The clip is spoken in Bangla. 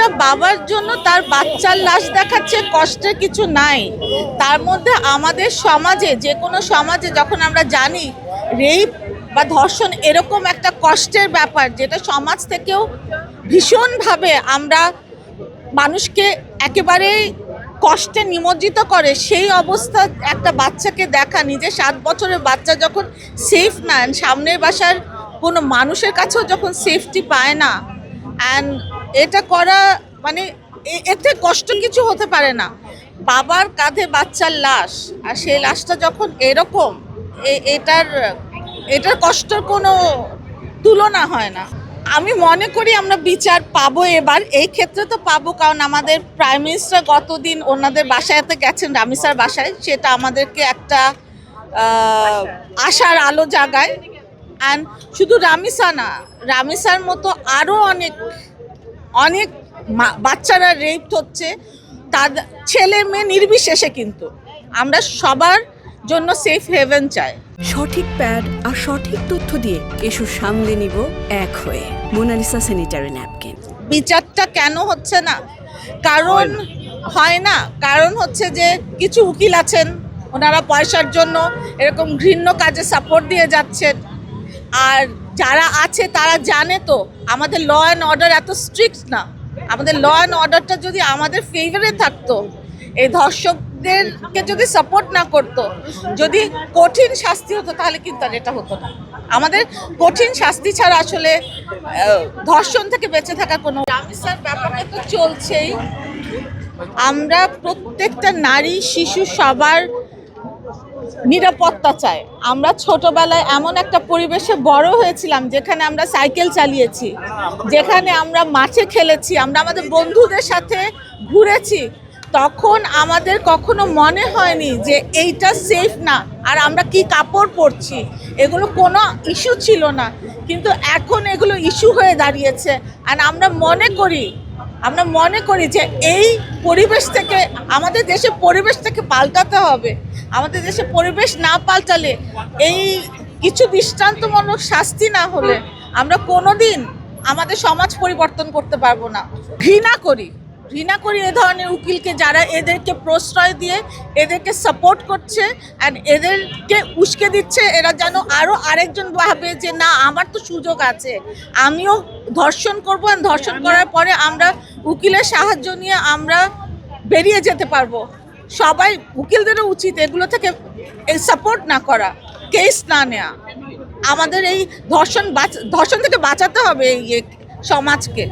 একটা বাবার জন্য তার বাচ্চার লাশ দেখাচ্ছে কষ্টের কিছু নাই। তার মধ্যে আমাদের সমাজে, যে কোনো সমাজে যখন আমরা জানি রেপ বা ধর্ষণ এরকম একটা কষ্টের ব্যাপার, যেটা সমাজ থেকেও ভীষণভাবে আমরা মানুষকে একেবারেই কষ্টে নিমজ্জিত করে, সেই অবস্থা একটা বাচ্চাকে দেখা, নিজে 7 বছরের বাচ্চা যখন সেফ না, সামনের বাসার কোনো মানুষের কাছেও যখন সেফটি পায় না, অ্যান্ড এটা করা মানে এতে কষ্ট কিছু হতে পারে না। বাবার কাঁধে বাচ্চার লাশ, আর সেই লাশটা যখন এরকম, এটার এটার কষ্টর কোনো তুলনা হয় না। আমি মনে করি আমরা বিচার পাবো এবার, এই ক্ষেত্রে তো পাবো, কারণ আমাদের প্রাইম মিনিস্টার গতদিন ওনাদের বাসায়তে গেছেন, রামিসার বাসায়, সেটা আমাদেরকে একটা আশার আলো জাগায়। অ্যান্ড শুধু রামিসা না, রামিসার মতো আরও অনেক অনেক বাচ্চারা রেপ হচ্ছে, তাদের ছেলে মেয়ে নির্বিশেষে। কিন্তু আমরা সবার জন্য সেফ হেভেন চাই। সঠিক প্যাড আর সঠিক তথ্য দিয়ে এসব সামলে নিব এক হয়ে। Monalisa sanitary napkin. বিচারটা কেন হচ্ছে না? কারণ হয় না, কারণ হচ্ছে যে কিছু উকিল আছেন, ওনারা পয়সার জন্য এরকম ঘৃণ্য কাজে সাপোর্ট দিয়ে যাচ্ছেন। আর যারা আছে তারা জানে তো আমাদের ল অ্যান্ড অর্ডার এত স্ট্রিক্ট না। আমাদের ল অ্যান্ড অর্ডারটা যদি আমাদের ফেভারে থাকতো, এই ধর্ষকদেরকে যদি সাপোর্ট না করতো, যদি কঠিন শাস্তি হতো, তাহলে কিন্তু আর এটা হতো না। আমাদের কঠিন শাস্তি ছাড়া আসলে ধর্ষণ থেকে বেঁচে থাকার কোনো রামিসার ব্যাপারটা তো চলছেই। আমরা প্রত্যেকটা নারী শিশু সবার নিরাপত্তা চাই। আমরা ছোটবেলায় এমন একটা পরিবেশে বড় হয়েছিলাম যেখানে আমরা সাইকেল চালিয়েছি, যেখানে আমরা মাঠে খেলেছি, আমরা আমাদের বন্ধুদের সাথে ঘুরেছি। তখন আমাদের কখনো মনে হয়নি যে এইটা সেফ না, আর আমরা কি কাপড় পরছি, এগুলো কোনো ইস্যু ছিল না। কিন্তু এখন এগুলো ইস্যু হয়ে দাঁড়িয়েছে। আর আমরা মনে করি যে এই পরিবেশ থেকে, আমাদের দেশের পরিবেশ থেকে পাল্টাতে হবে। আমাদের দেশের পরিবেশ না পাল্টালে, এই কিছু দৃষ্টান্তমূলক শাস্তি না হলে আমরা কোনোদিন আমাদের সমাজ পরিবর্তন করতে পারবো না। ঘৃণা করি এ ধরনের উকিলকে, যারা এদেরকে প্রশ্রয় দিয়ে এদেরকে সাপোর্ট করছে অ্যান্ড এদেরকে উস্কে দিচ্ছে। এরা যেন আরও আরেকজন ভাবে যে না, আমার তো সুযোগ আছে, আমিও ধর্ষণ করবো, ধর্ষণ করার পরে আমরা উকিলের সাহায্য নিয়ে আমরা বেরিয়ে যেতে পারবো। সবাই উকিলদেরও উচিত এগুলো থেকে সাপোর্ট না করা, কেস না নেওয়া। আমাদের এই ধর্ষণ থেকে বাঁচাতে হবে এই সমাজকে।